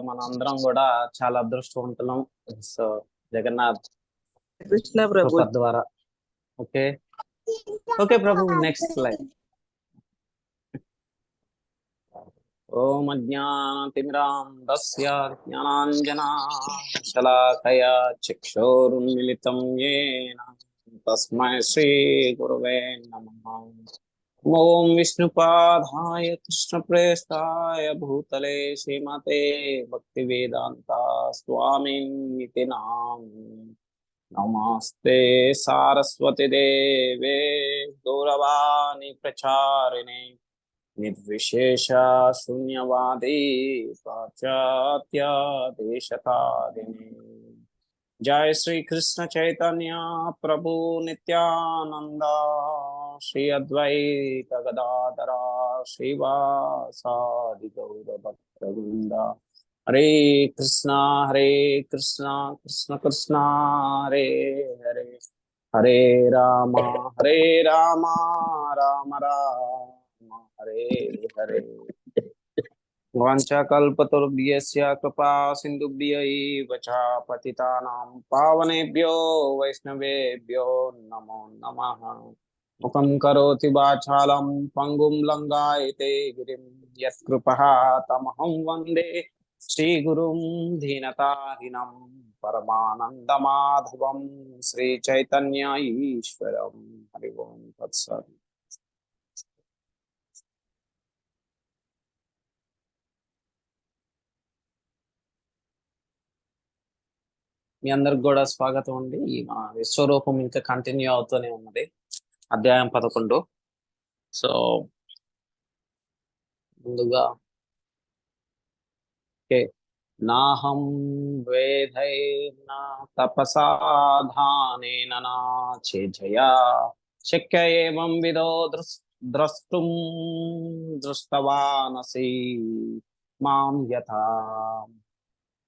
మన అందరం కూడా చాలా అదృష్టవంతులం. సో జగన్నాథ్ కృష్ణ ప్రభు కృప ద్వారా. ఓకే ఓకే ప్రభు, నెక్స్ట్ లైన్. ఓం అజ్ఞానతిమిరాంధస్య జ్ఞానాంజనశలాకయా చక్షురున్మిలితం యేన తస్మై శ్రీ గురవే నమః. ఓం విష్ణుపాదాయ కృష్ణప్రేష్ఠాయ భూతలే శ్రీమతే భక్తివేదాంత స్వామినితి నామినే. నమస్తే సారస్వతి దేవే గౌరవాణి ప్రచారిణే నిర్విశేష శూన్యవాది పాశ్చాత్య దేశతారిణి. జయ శ్రీ కృష్ణ చైతన్య ప్రభు నిత్యానంద శ్రీ అద్వైత గదాధర శ్రీవాసాది గౌర భక్తవృంద. హరే కృష్ణ కృష్ణ కృష్ణ హరే హరే, హరే రామ రామ రామ హరే హరే. వాంఛాకల్పతరుభ్యస్య కృపా సింధుభ్యైవ చ పతితానాం పావనేభ్యో వైష్ణవేభ్యో నమో నమః. ముఖం కరోతి వాచాలం పంగుం లంఘాయతే గిరిం యత్కృపః తమహం వందే శ్రీగురుం దీనతారిణం పరమానందమాధవం శ్రీ చైతన్య ఈశ్వరం. హరి ఓం తత్సత్. మీ అందరికి కూడా స్వాగతం అండి. మా విశ్వరూపం ఇంకా కంటిన్యూ అవుతూనే ఉన్నది, అధ్యాయం 11. సో ముందుగా నాహం వేదైర్న తపసాధానేన నాచేజయా శక్య ఏవం విదో ద్రష్టుం దృష్టవానసి మాం యథా.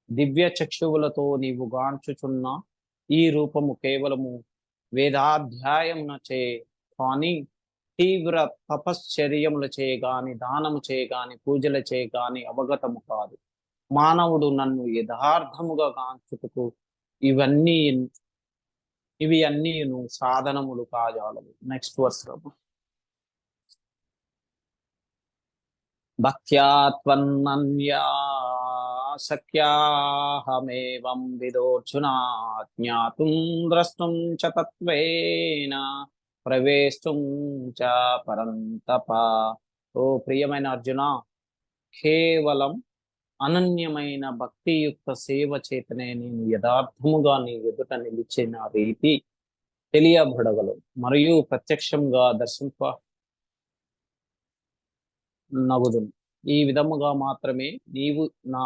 దివ్య చక్షువులతో నీవు గాంచుచున్న ఈ రూపము కేవలము వేదాధ్యాయమునచే కానీ తీవ్ర తపశ్చర్యముల చేయగాని దానము చేయగాని పూజల చేయగాని అవగతము కాదు. మానవుడు నన్ను యథార్థముగా గాంచుటకు ఇవి అన్నీ సాధనములు కాజాలవు. Next verse. భక్త్యా త్వన్నన్యా శక్యాహమేవం విదోర్జునా జ్ఞాతుం ద్రష్టుం చ తత్వేన ప్రవేశుం చ పరంతప. ఓ ప్రియమైన అర్జున, కేవలం అనన్యమైన భక్తియుక్త సేవ చేతనే నేను యథార్థముగా నీ ఎదుట నిలిచిన రీతి తెలియబడగలవు మరియు ప్రత్యక్షంగా నగుదును. ఈ విధముగా మాత్రమే నీవు నా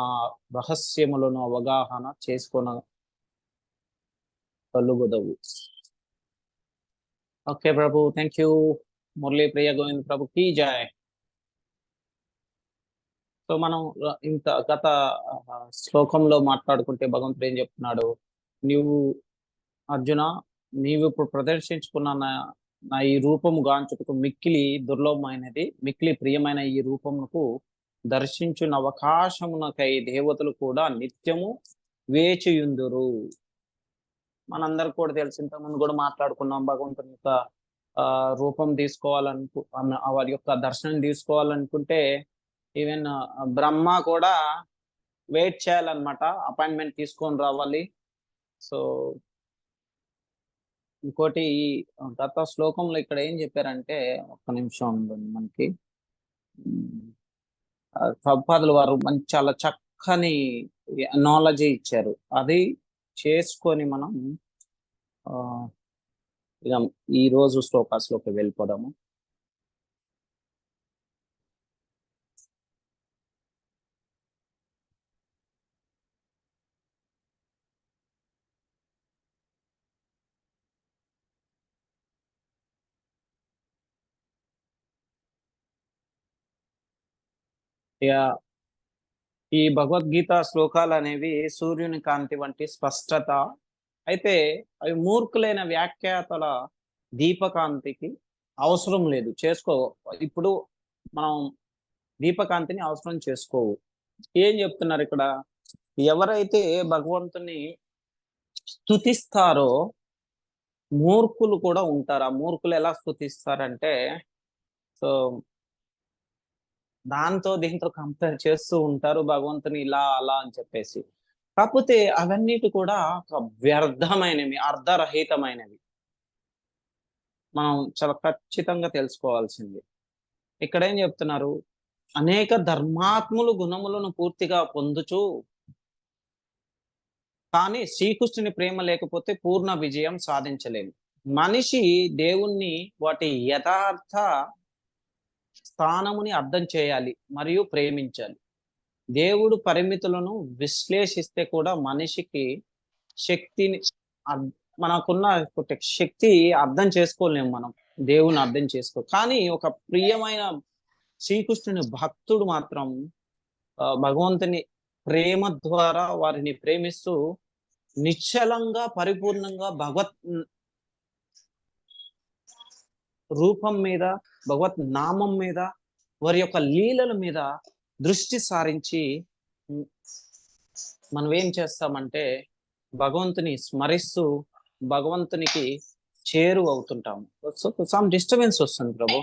రహస్యములను అవగాహన చేసుకొనగలుగుదవు. ఓకే ప్రభు, థ్యాంక్ యూ. మురళీ ప్రియ గోవింద్ ప్రభు కీ జయ. సో మనం గత శ్లోకంలో మాట్లాడుకుంటే భగవంతుడు ఏం చెప్తున్నాడు, నీవు అర్జున నీవు ఇప్పుడు ప్రదర్శించుకున్న నా ఈ రూపము గాంచుటకు మిక్కిలి దుర్లభమైనది, మిక్కిలి ప్రియమైన ఈ రూపమునకు దర్శించున్న అవకాశమునకై దేవతలు కూడా నిత్యము వేచియుందురు. మనందరికి కూడా తెలిసి ఇంతకుముందు కూడా మాట్లాడుకున్నాం, భగవంతుని యొక్క రూపం వారి యొక్క దర్శనం తీసుకోవాలనుకుంటే ఈవెన్ బ్రహ్మ కూడా వెయిట్ చేయాలన్నమాట, అపాయింట్మెంట్ తీసుకొని రావాలి. సో ఇంకోటి ఈ గత శ్లోకంలో ఇక్కడ ఏం చెప్పారంటే, ఒక్క నిమిషం ఉందండి, మనకి ప్రభుపాదులు వారు చాలా చక్కని అనాలజీ ఇచ్చారు. అది చేసుకొని మనం ఇక ఈ రోజు శ్లోకాస్లోకి వెళ్ళిపోదాము. ఈ భగవద్గీత శ్లోకాలు అనేవి సూర్యుని కాంతి వంటి స్పష్టత, అయితే అవి మూర్ఖులైన వ్యాఖ్యాతల దీపకాంతికి అవసరం లేదు. ఇప్పుడు మనం దీపకాంతిని అవసరం చేసుకోవు. ఏం చెప్తున్నారు ఇక్కడ? ఎవరైతే భగవంతుని స్తుతిస్తారో మూర్ఖులు కూడా ఉంటారు. ఆ మూర్ఖులు ఎలా స్తుతిస్తారంటే, సో దాంతో దీంతో కంపేర్ చేస్తూ ఉంటారు భగవంతుని ఇలా అలా అని చెప్పేసి. కాకపోతే అవన్నిటి కూడా ఒక వ్యర్థమైనవి, అర్ధరహితమైనవి. మనం చాలా ఖచ్చితంగా తెలుసుకోవాల్సింది. ఇక్కడ ఏం చెప్తున్నారు? అనేక ధర్మాత్ములు గుణములను పూర్తిగా పొందుచు, కానీ శ్రీకృష్ణుని ప్రేమ లేకపోతే పూర్ణ విజయం సాధించలేము. మనిషి దేవుణ్ణి వాటి యథార్థ స్థానముని అర్థం చేయాలి మరియు ప్రేమించాలి. దేవుడు పరిమితులను విశ్లేషిస్తే కూడా మనిషికి శక్తిని మనకున్న శక్తి అర్థం చేసుకోలేము. మనం దేవుని అర్థం చేసుకో, కానీ ఒక ప్రియమైన శ్రీకృష్ణుని భక్తుడు మాత్రం భగవంతుని ప్రేమ ద్వారా వారిని ప్రేమిస్తూ నిశ్చలంగా పరిపూర్ణంగా భగవత్ రూపం మీద, భగవత్ నామం మీద, వారి యొక్క లీలల మీద దృష్టి సారించి మనం ఏం చేస్తామంటే భగవంతుని స్మరిస్తూ భగవంతునికి చేరువ అవుతుంటాము. సో సమ్ డిస్టర్బెన్స్ వస్తుంది ప్రభు.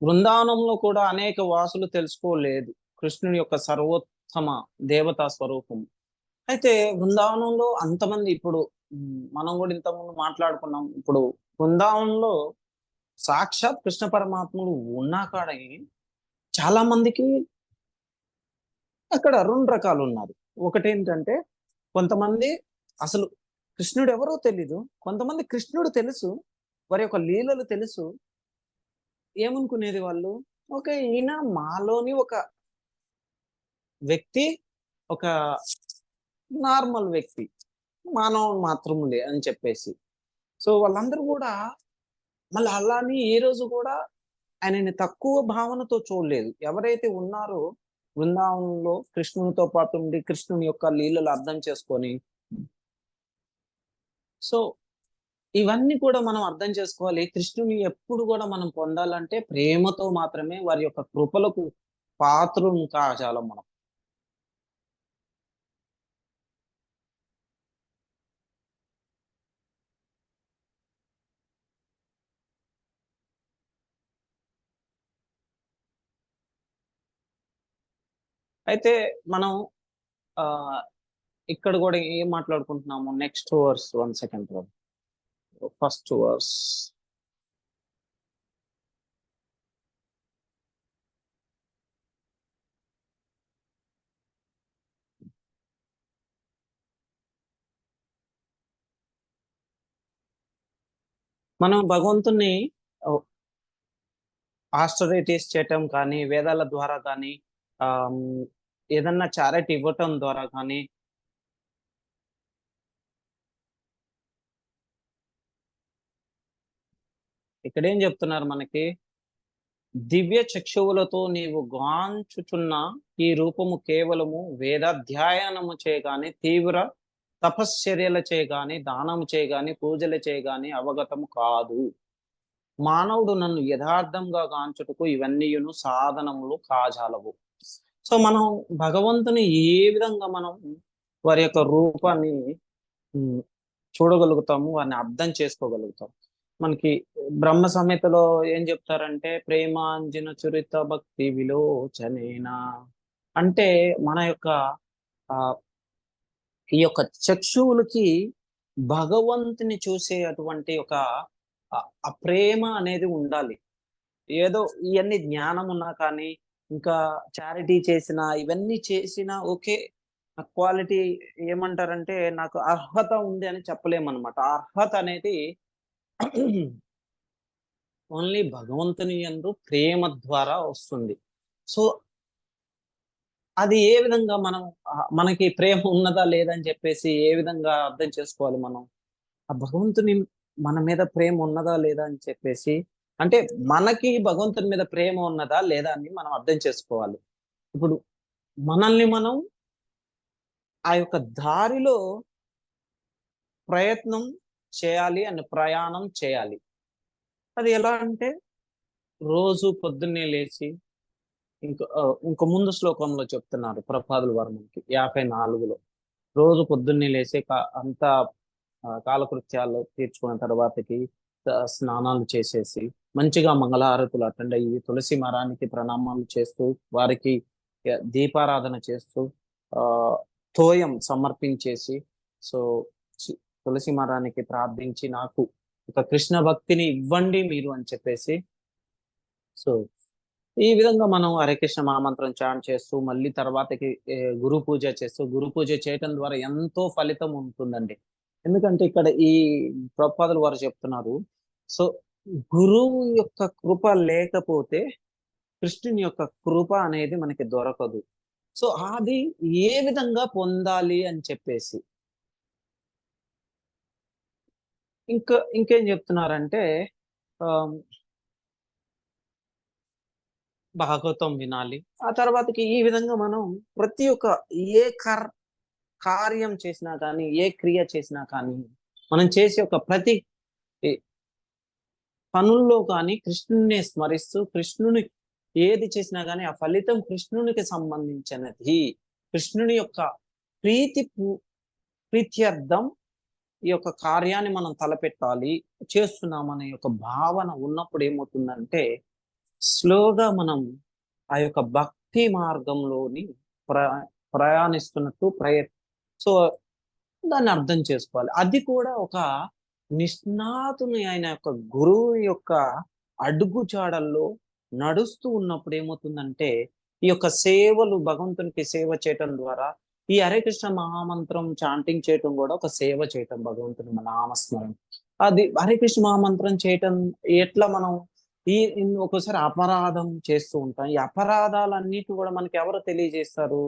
బృందావనంలో కూడా అనేక వాసులు తెలుసుకోలేదు కృష్ణుని యొక్క సర్వోత్తమ దేవతా స్వరూపం. అయితే బృందావనంలో అంతమంది, ఇప్పుడు మనం కూడా ఇంతకుముందు మాట్లాడుకున్నాం, ఇప్పుడు బృందావనంలో సాక్షాత్ కృష్ణ పరమాత్ముడు ఉన్నా కాడ చాలా మందికి అక్కడ రెండు రకాలు ఉన్నారు. ఒకటేంటంటే కొంతమంది అసలు కృష్ణుడు ఎవరో తెలీదు, కొంతమంది కృష్ణుడు తెలుసు, వారి యొక్క లీలలు తెలుసు. ఏమనుకునేది వాళ్ళు, ఓకే ఈయన మాలోని ఒక వ్యక్తి, ఒక నార్మల్ వ్యక్తి, మానవుడు మాత్రములే అని చెప్పేసి. సో వాళ్ళందరూ కూడా మళ్ళీ అలాని ఏ రోజు కూడా ఆయనని తక్కువ భావనతో చూడలేదు. ఎవరైతే ఉన్నారో బృందావనంలో కృష్ణునితో పాటు ఉండి కృష్ణుని యొక్క లీలలు అర్థం చేసుకొని, సో ఇవన్నీ కూడా మనం అర్థం చేసుకోవాలి. కృష్ణుని ఎప్పుడు కూడా మనం పొందాలంటే ప్రేమతో మాత్రమే, వారి యొక్క కృపలకు పాత్రలు కాచాలం మనం. అయితే మనం ఆ ఇక్కడ కూడా ఏం మాట్లాడుకుంటున్నాము? Next verse, 1 second, first verse. మనం భగవంతుని ఆస్టరైటీస్ చేయటం కానీ, వేదాల ద్వారా కానీ, ఏదన్నా చారిటీ ఇవ్వటం ద్వారా కానీ, ఇక్కడ ఏం చెప్తున్నారు మనకి? దివ్య చక్షువులతో నీవు గాంచుచున్న ఈ రూపము కేవలము వేదాధ్యయనము చేయగాని, తీవ్ర తపశ్చర్యలు చేయగాని, దానము చేయగాని, పూజలు చేయగాని అవగతము కాదు. మానవుడు నన్ను యథార్థంగా గాంచుటకు ఇవన్నీయును సాధనములు కాజాలవు. సో మనం భగవంతుని ఏ విధంగా మనం వారి యొక్క రూపాన్ని చూడగలుగుతాము, వారిని అర్థం చేసుకోగలుగుతాం. మనకి బ్రహ్మ సంహితలో ఏం చెప్తారంటే, ప్రేమాంజన చురిత భక్తి విలోచనేనా అంటే మన యొక్క ఈ యొక్క చక్షువులకి భగవంతుని చూసే అటువంటి ఒక ఆ ప్రేమ అనేది ఉండాలి. ఏదో ఇవన్నీ జ్ఞానం ఉన్నా కానీ, ఇంకా చారిటీ చేసినా, ఇవన్నీ చేసినా ఓకే, క్వాలిటీ ఏమంటారంటే నాకు అర్హత ఉంది అని చెప్పలేమన్నమాట. ఆ అర్హత అనేది ఓన్లీ భగవంతుని యందు ప్రేమ ద్వారా వస్తుంది. సో అది ఏ విధంగా మనం మనకి ప్రేమ ఉన్నదా లేదా అని చెప్పేసి ఏ విధంగా అర్థం చేసుకోవాలి మనం? ఆ భగవంతుని మన మీద ప్రేమ ఉన్నదా లేదా అని చెప్పేసి, అంటే మనకి భగవంతుని మీద ప్రేమ ఉన్నదా లేదా అని మనం అర్థం చేసుకోవాలి. ఇప్పుడు మనల్ని మనం ఆ యొక్క దారిలో ప్రయత్నం చేయాలి అని ప్రయాణం చేయాలి. అది ఎలా అంటే రోజు పొద్దున్నే లేచి ఇంక ముందు శ్లోకంలో చెప్తున్నారు ప్రపాదుల వారు మనకి 54లో రోజు పొద్దున్నే లేచి అంతా కాలకృత్యాలు తీర్చుకున్న తర్వాతకి స్నానాలు చేసేసి మంచిగా మంగళహారతులు అటెండ్ అయ్యి తులసి మరానికి ప్రణామాలు చేస్తూ వారికి దీపారాధన చేస్తూ ఆ తోయం సమర్పించేసి సో తులసి మరానికి ప్రార్థించి నాకు ఒక కృష్ణ భక్తిని ఇవ్వండి మీరు అని చెప్పేసి సో ఈ విధంగా మనం హరే కృష్ణ మహామంత్రం చాంట్ చేస్తూ మళ్ళీ తర్వాతకి గురు పూజ చేస్తూ గురు పూజ చేయటం ద్వారా ఎంతో ఫలితం ఉంటుందండి. ఎందుకంటే ఇక్కడ ఈ ప్రభుపాదులు వారు చెప్తున్నారు సో గురువు యొక్క కృప లేకపోతే కృష్ణుని యొక్క కృప అనేది మనకి దొరకదు. సో అది ఏ విధంగా పొందాలి అని చెప్పేసి ఇంకేం చెప్తున్నారంటే భాగవతం వినాలి. ఆ తర్వాతకి ఈ విధంగా మనం ప్రతి ఒక్క ఏ కార్యం చేసినా కానీ ఏ క్రియ చేసినా కానీ మనం చేసే ఒక ప్రతి పనుల్లో కానీ కృష్ణుని స్మరిస్తూ కృష్ణుని ఏది చేసినా కానీ ఆ ఫలితం కృష్ణునికి సంబంధించినది. కృష్ణుని యొక్క ప్రీత్యర్థం ఈ యొక్క కార్యాన్ని మనం తలపెట్టాలి చేస్తున్నామనే యొక్క భావన ఉన్నప్పుడు ఏమవుతుందంటే స్లోగా మనం ఆ యొక్క భక్తి మార్గంలోని ప్రయాణిస్తున్నట్టు సో దాన్ని అర్థం చేసుకోవాలి. అది కూడా ఒక నిష్ణాతుని అయిన యొక్క గురువు యొక్క అడుగు జాడల్లో నడుస్తూ ఉన్నప్పుడు ఏమవుతుందంటే ఈ యొక్క సేవలు భగవంతునికి సేవ చేయటం ద్వారా ఈ హరే కృష్ణ మహామంత్రం చాంటింగ్ చేయటం కూడా ఒక సేవ చేయటం భగవంతుని నామస్మరణ. అది హరే కృష్ణ మహామంత్రం చేయటం ఎట్లా మనం ఒక్కోసారి అపరాధం చేస్తూ ఉంటాం. ఈ అపరాధాలన్నిటి కూడా మనకి ఎవరు తెలియజేస్తారు?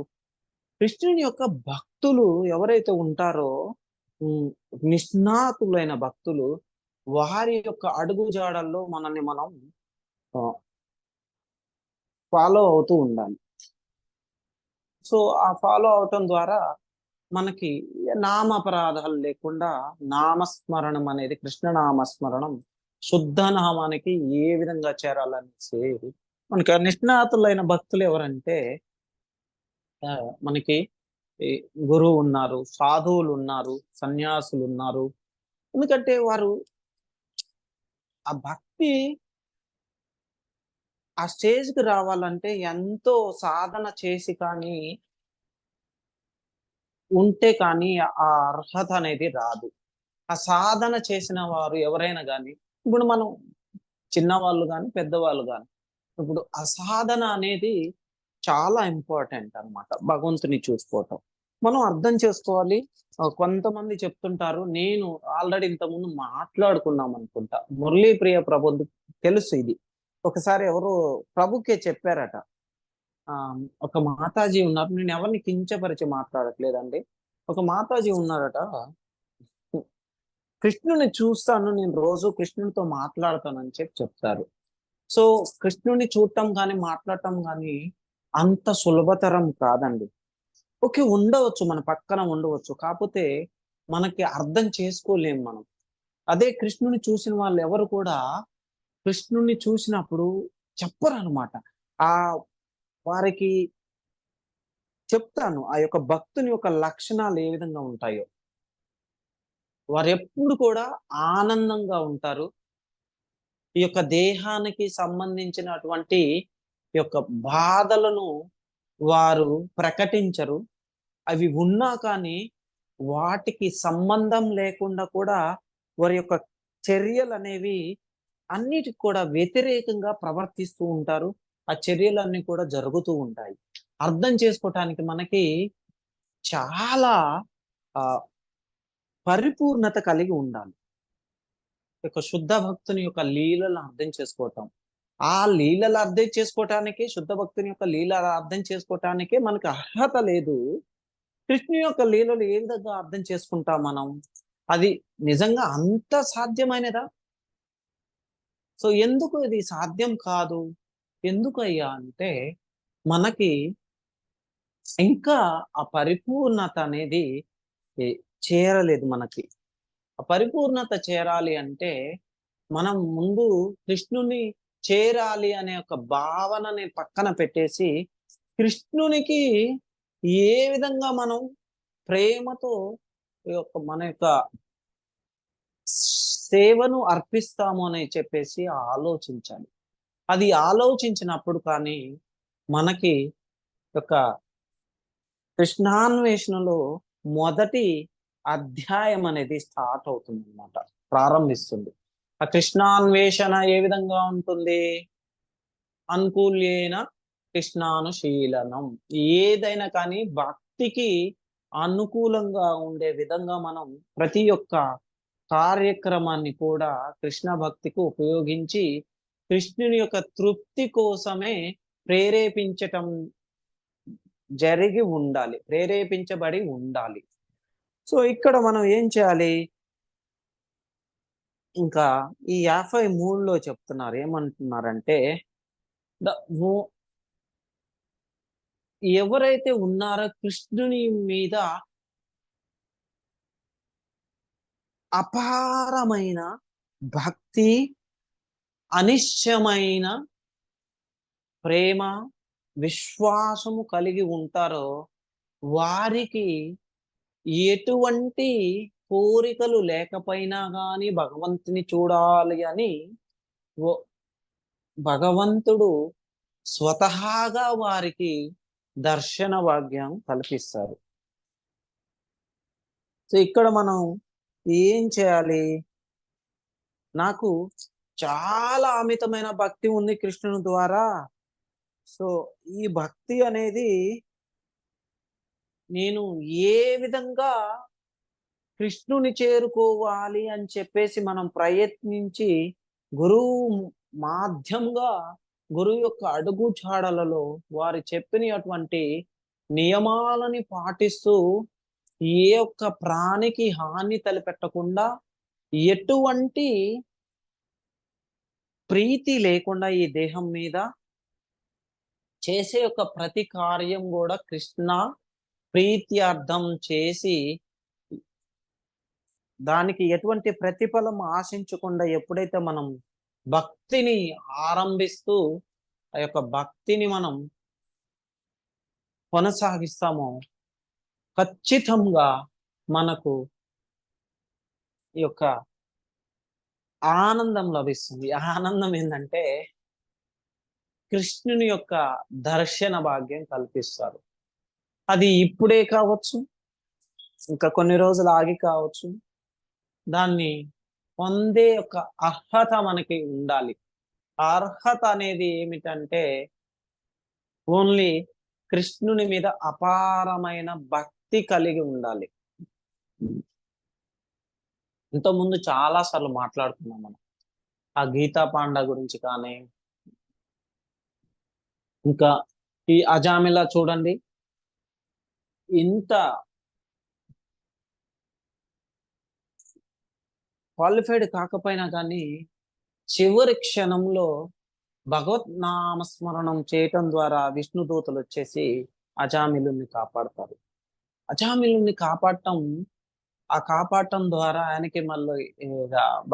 కృష్ణుని యొక్క భక్తులు ఎవరైతే ఉంటారో నిష్ణాతులైన భక్తులు వారి యొక్క అడుగు జాడల్లో మనల్ని మనం ఫాలో అవుతూ ఉండాలి. సో ఆ ఫాలో అవటం ద్వారా మనకి నామపరాధాలు లేకుండా నామస్మరణం అనేది కృష్ణ నామస్మరణం శుద్ధ నామానికి ఏ విధంగా చేరాలనేసి మనకి నిష్ణాతులైన భక్తులు ఎవరంటే మనకి గురువు ఉన్నారు, సాధువులు ఉన్నారు, సన్యాసులు ఉన్నారు. ఎందుకంటే వారు ఆ భక్తి ఆ స్టేజ్కి రావాలంటే ఎంతో సాధన చేసి కానీ ఉంటే కానీ ఆ అర్హత అనేది రాదు. ఆ సాధన చేసిన వారు ఎవరైనా కానీ ఇప్పుడు మనం చిన్నవాళ్ళు కానీ పెద్దవాళ్ళు కానీ ఇప్పుడు ఆ సాధన అనేది చాలా ఇంపార్టెంట్ అన్నమాట. భగవంతుని చూసుకోవటం మనం అర్థం చేసుకోవాలి. కొంతమంది చెప్తుంటారు, నేను ఆల్రెడీ ఇంతకుముందు మాట్లాడుకున్నాం అనుకుంటా, మురళీ ప్రియ ప్రభు తెలుసు ఇది. ఒకసారి ఎవరు ప్రభుకే చెప్పారట, ఒక మాతాజీ ఉన్నారు, నేను ఎవరిని కించపరిచి మాట్లాడట్లేదండి, ఒక మాతాజీ ఉన్నారట, కృష్ణుని చూస్తాను నేను, రోజు కృష్ణునితో మాట్లాడతానని చెప్తారు. సో కృష్ణుని చూడటం కానీ మాట్లాడటం కానీ అంత సులభతరం కాదండి. ఓకే, ఉండవచ్చు, మన పక్కన ఉండవచ్చు, కాకపోతే మనకి అర్థం చేసుకోలేము మనం. అదే కృష్ణుని చూసిన వాళ్ళు ఎవరు కూడా కృష్ణుని చూసినప్పుడు చెప్పరు అనమాట. వారికి చెప్తాను ఆ యొక్క భక్తుని యొక్క లక్షణాలు ఏ విధంగా ఉంటాయో. వారు ఎప్పుడు కూడా ఆనందంగా ఉంటారు. ఈ యొక్క దేహానికి సంబంధించినటువంటి ఈ యొక్క బాధలను వారు ప్రకటించరు. అవి ఉన్నా కానీ వాటికి సంబంధం లేకుండా కూడా వారి యొక్క చర్యలు అనేవి అన్నిటికి కూడా వ్యతిరేకంగా ప్రవర్తిస్తూ ఉంటారు. ఆ చర్యలన్నీ కూడా జరుగుతూ ఉంటాయి. అర్థం చేసుకోవటానికి మనకి చాలా పరిపూర్ణత కలిగి ఉండాలి. యొక్క శుద్ధ భక్తుని యొక్క లీలలను అర్థం చేసుకోవటం, ఆ లీలలు అర్థం చేసుకోవటానికి, శుద్ధ భక్తుని యొక్క లీలలు అర్థం చేసుకోవటానికే మనకు అర్హత లేదు. కృష్ణుని యొక్క లీలలు ఏ విధంగా అర్థం చేసుకుంటాం మనం? అది నిజంగా అంత సాధ్యమైనదా? సో ఎందుకు ఇది సాధ్యం కాదు? ఎందుకు అయ్యా అంటే మనకి ఇంకా ఆ పరిపూర్ణత అనేది చేరలేదు మనకి. పరిపూర్ణత చేరాలి అంటే మనం ముందు కృష్ణుని చేరాలి అనే ఒక భావనని పక్కన పెట్టేసి కృష్ణునికి ఏ విధంగా మనం ప్రేమతో మన యొక్క సేవను అర్పిస్తాము అని చెప్పేసి ఆలోచించాలి. అది ఆలోచించినప్పుడు కానీ మనకి ఒక కృష్ణాన్వేషణలో మొదటి అధ్యాయం అనేది స్టార్ట్ అవుతుంది అన్నమాట, ప్రారంభిస్తుంది. ఆ కృష్ణాన్వేషణ ఏ విధంగా ఉంటుంది? అనుకూల్యేన కృష్ణానుశీలనం. ఏదైనా కానీ భక్తికి అనుకూలంగా ఉండే విధంగా మనం ప్రతి ఒక్క కార్యక్రమాన్ని కూడా కృష్ణ భక్తికి ఉపయోగించి కృష్ణుని యొక్క తృప్తి కోసమే ప్రేరేపించటం జరిగి ఉండాలి, ప్రేరేపించబడి ఉండాలి. సో ఇక్కడ మనం ఏం చేయాలి? ఇంకా ఈ 53లో చెప్తున్నారు, ఏమంటున్నారంటే ఎవరైతే ఉన్నారో కృష్ణుని మీద అపారమైన భక్తి, అనిశ్చయమైన ప్రేమ, విశ్వాసము కలిగి ఉంటారో వారికి ఎటువంటి కోరికలు లేకపోయినా గాని భగవంతుని చూడాలి అని భగవంతుడు స్వతహాగా వారికి దర్శన భాగ్యం కల్పిస్తారు. సో ఇక్కడ మనం ఏం చేయాలి? నాకు చాలా అమితమైన భక్తి ఉంది కృష్ణుని ద్వారా. సో ఈ భక్తి అనేది నేను ఏ విధంగా కృష్ణుని చేరుకోవాలి అని చెప్పేసి మనం ప్రయత్నించి గురువు మాధ్యంగా గురువు యొక్క అడుగు జాడలలో వారు చెప్పినటువంటి నియమాలని పాటిస్తూ ఏ ఒక్క ప్రాణికి హాని తలపెట్టకుండా, ఎటువంటి ప్రీతి లేకుండా ఈ దేహం మీద చేసే ఒక ప్రతి కార్యం కూడా కృష్ణ ప్రీత్యార్థం చేసి దానికి ఎటువంటి ప్రతిఫలం ఆశించకుండా ఎప్పుడైతే మనం భక్తిని ఆరంభిస్తూ ఆ యొక్క భక్తిని మనం కొనసాగిస్తామో ఖచ్చితంగా మనకు ఈ యొక్క ఆనందం లభిస్తుంది. ఆనందం ఏంటంటే కృష్ణుని యొక్క దర్శన భాగ్యం కల్పిస్తారు. అది ఇప్పుడే కావచ్చు, ఇంకా కొన్ని రోజులు ఆగి కావచ్చు. దాన్ని పొందే ఒక అర్హత మనకి ఉండాలి. అర్హత అనేది ఏమిటంటే ఓన్లీ కృష్ణుని మీద అపారమైన భక్తి కలిగి ఉండాలి. ఇంతకుముందు చాలా సార్లు మాట్లాడుకున్నాం మనం ఆ గీతా పాండా గురించి కానీ, ఇంకా ఈ అజామిలా చూడండి, ఇంత క్వాలిఫైడ్ కాకపోయినా కానీ చివరి క్షణంలో భగవత్ నామస్మరణం చేయటం ద్వారా విష్ణుదూతలు వచ్చేసి అజామిలుని కాపాడతారు. అజామిలుని కాపాడటం ద్వారా ఆయనకి మళ్ళీ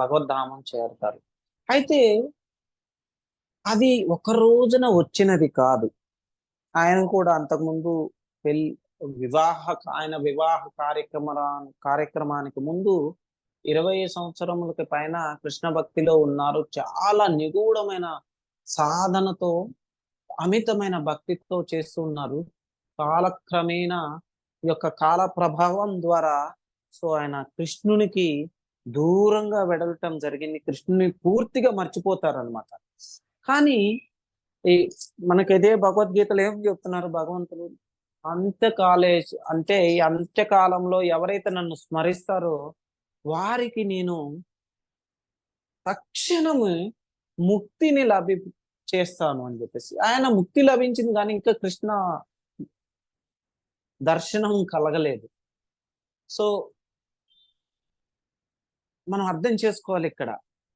భగవద్ధామం చేరుతారు. అయితే అది ఒక రోజున వచ్చినది కాదు. ఆయన కూడా అంతకుముందు ఆయన వివాహ కార్యక్రమానికి ముందు 20 సంవత్సరములకి పైన కృష్ణ భక్తిలో ఉన్నారు. చాలా నిగూఢమైన సాధనతో అమితమైన భక్తితో చేస్తూ ఉన్నారు. కాలక్రమేణా ఈ యొక్క కాల ప్రభావం ద్వారా సో ఆయన కృష్ణునికి దూరంగా వెడలటం జరిగింది. కృష్ణుని పూర్తిగా మర్చిపోతారనమాట. కానీ ఈ మనకైతే భగవద్గీతలు ఏం చెప్తున్నారు భగవంతుడు? అంటే ఈ అంత్యకాలంలో ఎవరైతే నన్ను స్మరిస్తారో వారికి నేను తక్షణము ముక్తిని చేస్తాను అని చెప్పేసి. ఆయన ముక్తి లభించింది కానీ ఇంకా కృష్ణ దర్శనం కలగలేదు. సో మనం అర్థం చేసుకోవాలి, ఇక్కడ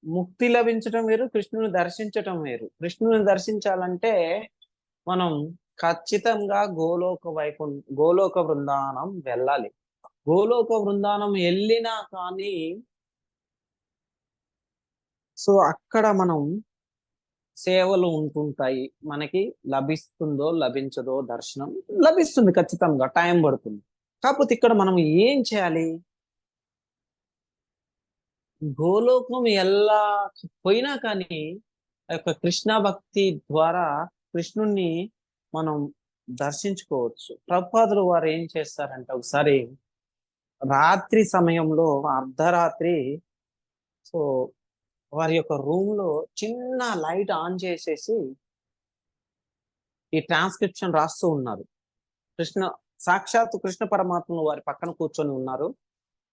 ముక్తి లభించటం వేరు, కృష్ణుని దర్శించటం వేరు. కృష్ణుని దర్శించాలంటే మనం ఖచ్చితంగా గోలోక బృందావనం వెళ్ళాలి. గోలోక బృందావనం వెళ్ళినా కానీ సో అక్కడ మనం సేవలు ఉంటుంటాయి. మనకి లభిస్తుందో లభించదో దర్శనం లభిస్తుంది, ఖచ్చితంగా టైం పడుతుంది. కాకపోతే ఇక్కడ మనం ఏం చేయాలి? గోలోకం పోయినా కానీ ఆ యొక్క కృష్ణ భక్తి ద్వారా కృష్ణుణ్ణి మనం దర్శించుకోవచ్చు. ప్రభుపాదులు వారు ఏం చేస్తారంటే, ఒకసారి రాత్రి సమయంలో అర్ధరాత్రి, సో వారి యొక్క రూమ్ లో చిన్న లైట్ ఆన్ చేసేసి ఈ ట్రాన్స్క్రిప్షన్ రాస్తూ ఉన్నారు. సాక్షాత్తు కృష్ణ పరమాత్మను వారి పక్కన కూర్చొని ఉన్నారు.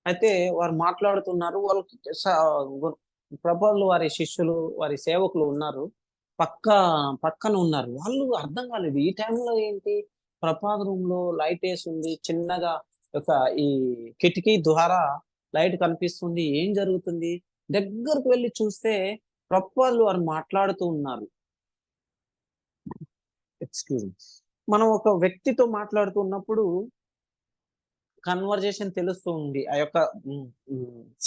అయితే వారు మాట్లాడుతున్నారు. వాళ్ళకి ప్రభువులు వారి శిష్యులు, వారి సేవకులు ఉన్నారు, పక్కన ఉన్నారు. వాళ్ళు అర్థం కాలేదు ఈ టైంలో ఏంటి ప్రపాద రూమ్ లో లైట్ వేసి ఉంది, చిన్నగా ఒక ఈ కిటికీ ద్వారా లైట్ కనిపిస్తుంది, ఏం జరుగుతుంది? దగ్గరకు వెళ్ళి చూస్తే ప్రభుపాదులు వారు మాట్లాడుతూ ఉన్నారు. Excuse me. మనం ఒక వ్యక్తితో మాట్లాడుతున్నప్పుడు కన్వర్జేషన్ తెలుస్తూ ఉంది. ఆ యొక్క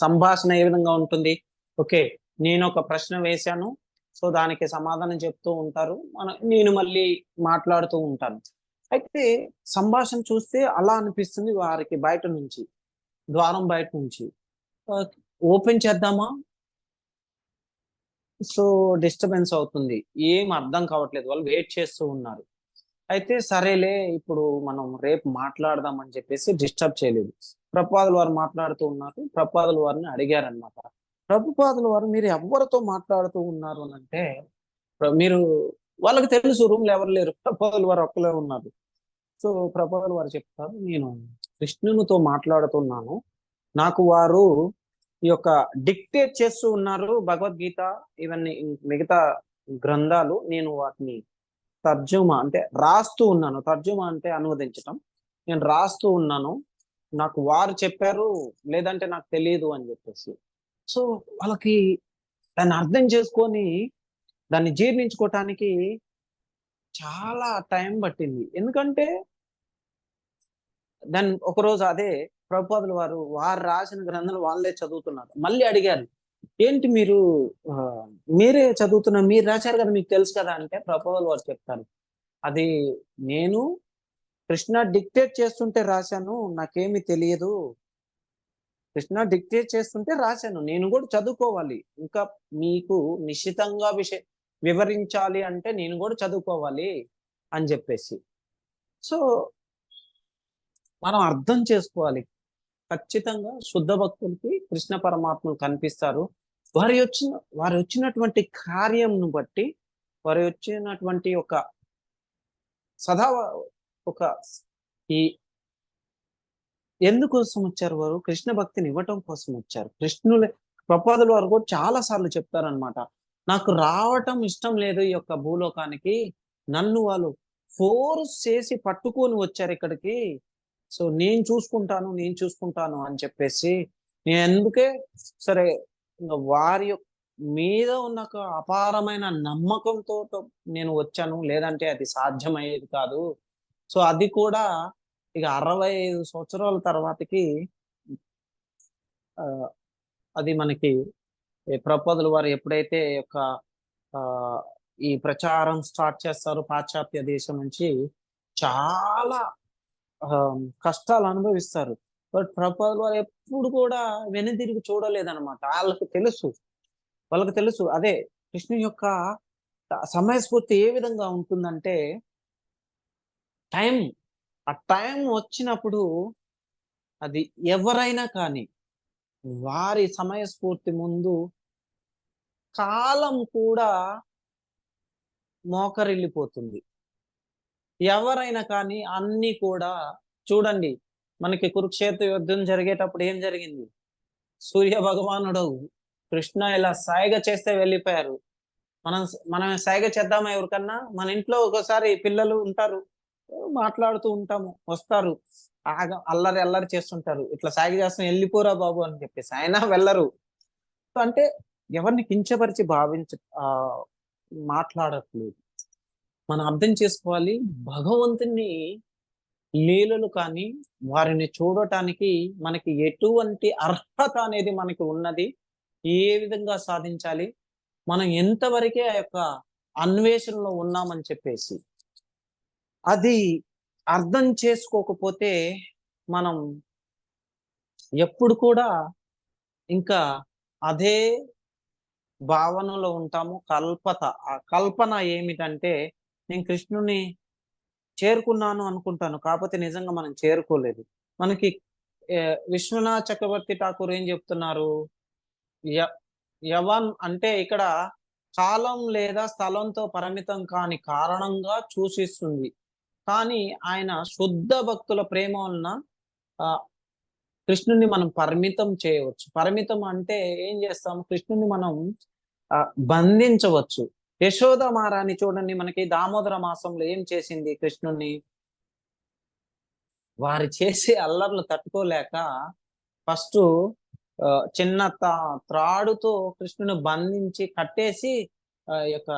సంభాషణ ఏ విధంగా ఉంటుంది? ఓకే, నేను ఒక ప్రశ్న వేశాను, సో దానికి సమాధానం చెప్తూ ఉంటారు, నేను మళ్ళీ మాట్లాడుతూ ఉంటాను. అయితే సంభాషణ చూస్తే అలా అనిపిస్తుంది వారికి బయట నుంచి, ద్వారం బయట నుంచి. ఓపెన్ చేద్దామా? సో డిస్టర్బెన్స్ అవుతుంది, ఏం అర్థం కావట్లేదు, వాళ్ళు వెయిట్ చేస్తూ ఉన్నారు. అయితే సరేలే, ఇప్పుడు మనం రేపు మాట్లాడదాం అని చెప్పేసి డిస్టర్బ్ చేయలేదు. ప్రభుపాదులు వారు మాట్లాడుతూ ఉన్నారు. ప్రభుపాదులు వారిని అడిగారనమాట, ప్రభుపాదులు వారు మీరు ఎవరితో మాట్లాడుతూ ఉన్నారు అని అంటే, మీరు వాళ్ళకి తెలుసు రూమ్ లో ఎవరు లేరు, ప్రభుపాదులు వారు ఒక్కలే ఉన్నారు. సో ప్రభుపాదులు వారు చెప్తారు, నేను కృష్ణునితో మాట్లాడుతున్నాను, నాకు వారు ఈ యొక్క డిక్టేట్ చేస్తూ ఉన్నారు భగవద్గీత, ఇవన్నీ మిగతా గ్రంథాలు, నేను వాటిని తర్జుమా అంటే రాస్తూ ఉన్నాను. తర్జుమా అంటే అనువదించటం. నేను రాస్తూ ఉన్నాను, నాకు వారు చెప్పారు, లేదంటే నాకు తెలియదు అని చెప్పేసి. సో వాళ్ళకి దాన్ని అర్థం చేసుకొని దాన్ని జీర్ణించుకోవటానికి చాలా టైం పట్టింది. ఎందుకంటే దాన్ని ఒకరోజు అదే ప్రభుపాదులు వారు రాసిన గ్రంథాలు వాళ్ళే చదువుతున్నారు. మళ్ళీ అడిగారు, ఏంటి మీరే చదువుతున్నారు, మీరు రాశారు కదా, మీకు తెలుసు కదా అంటే ప్రభుపాదులు వారు చెప్తారు, అది నేను కృష్ణ డిక్టేట్ చేస్తుంటే రాశాను, నాకేమీ తెలియదు. కృష్ణ డిక్టేట్ చేస్తుంటే రాశాను, నేను కూడా చదువుకోవాలి, ఇంకా మీకు నిశ్చితంగా వివరించాలి అంటే నేను కూడా చదువుకోవాలి అని చెప్పేసి. సో మనం అర్థం చేసుకోవాలి, ఖచ్చితంగా శుద్ధ భక్తులకి కృష్ణ పరమాత్మలు కనిపిస్తారు. వారి వచ్చినటువంటి కార్యంను బట్టి, వారి వచ్చినటువంటి సదా ఒక ఈ ఎందుకోసం వచ్చారు? వారు కృష్ణ భక్తిని ఇవ్వటం కోసం వచ్చారు. ప్రభుపాదులు వారు కూడా చాలా సార్లు చెప్తారనమాట, నాకు రావటం ఇష్టం లేదు ఈ యొక్క భూలోకానికి, నన్ను వాళ్ళు ఫోర్స్ చేసి పట్టుకొని వచ్చారు ఇక్కడికి, సో నేను చూసుకుంటాను అని చెప్పేసి. నేను అందుకే సరే, వారి మీద ఉన్న అపారమైన నమ్మకంతో నేను వచ్చాను, లేదంటే అది సాధ్యమయ్యేది కాదు. సో అది కూడా ఇక 65 సంవత్సరాల తర్వాతకి అది మనకి ప్రభుపాదులు వారు ఎప్పుడైతే ఈ ప్రచారం స్టార్ట్ చేస్తారో పాశ్చాత్య దేశం నుంచి, చాలా కష్టాలు అనుభవిస్తారు. బట్ ప్రభుపాదులు వారు ఎప్పుడు కూడా వెనుదిరిగి చూడలేదన్నమాట. వాళ్ళకి తెలుసు అదే కృష్ణుని యొక్క సమయస్ఫూర్తి ఏ విధంగా ఉంటుందంటే, ఆ టైం వచ్చినప్పుడు అది ఎవరైనా కానీ వారి సమయస్ఫూర్తి ముందు కాలం కూడా మోకరిల్లిపోతుంది. ఎవరైనా కానీ అన్ని కూడా చూడండి, మనకి కురుక్షేత్ర యుద్ధం జరిగేటప్పుడు ఏం జరిగింది? సూర్య భగవానుడు కృష్ణ ఇలా సాయిగా చేస్తే వెళ్ళిపోయారు. మనం సాయిగా చేద్దామా ఎవరికన్నా? మన ఇంట్లో ఒకసారి పిల్లలు ఉంటారు, మాట్లాడుతూ ఉంటాము, వస్తారు, అల్లరి చేస్తుంటారు, ఇట్లా సాగి చేస్తాం, వెళ్ళిపోరా బాబు అని చెప్పేసి, అయినా వెళ్ళరు. అంటే ఎవరిని కించపరిచి మాట్లాడట్లేదు. మనం అర్థం చేసుకోవాలి, భగవంతుని లీలలు కానీ వారిని చూడటానికి మనకి ఎటువంటి అర్హత అనేది మనకి ఉన్నది, ఏ విధంగా సాధించాలి, మనం ఎంతవరకే ఆ యొక్క అన్వేషణలో ఉన్నామని చెప్పేసి అది అర్థం చేసుకోకపోతే మనం ఎప్పుడు కూడా ఇంకా అదే భావనలో ఉంటాము. ఆ కల్పన ఏమిటంటే నేను కృష్ణుని చేరుకున్నాను అనుకుంటాను. కాకపోతే నిజంగా మనం చేరుకోలేదు. మనకి విశ్వనాథ్ చక్రవర్తి ఠాకూర్ ఏం చెప్తున్నారు? య యవన్ అంటే ఇక్కడ కాలం లేదా స్థలంతో పరిమితం కాని కారణంగా సూచిస్తుంది. కానీ ఆయన శుద్ధ భక్తుల ప్రేమ వలన ఆహ్, కృష్ణుడిని మనం పరిమితం చేయవచ్చు. పరిమితం అంటే ఏం చేస్తాం? కృష్ణుడిని మనం బంధించవచ్చు. యశోద మహారాణి చూడండి, మనకి దామోదర మాసంలో ఏం చేసింది కృష్ణుడిని? వారు చేసే అల్లర్లు తట్టుకోలేక ఫస్టు చిన్న త్రాడుతో కృష్ణుని బంధించి కట్టేసి ఈ యొక్క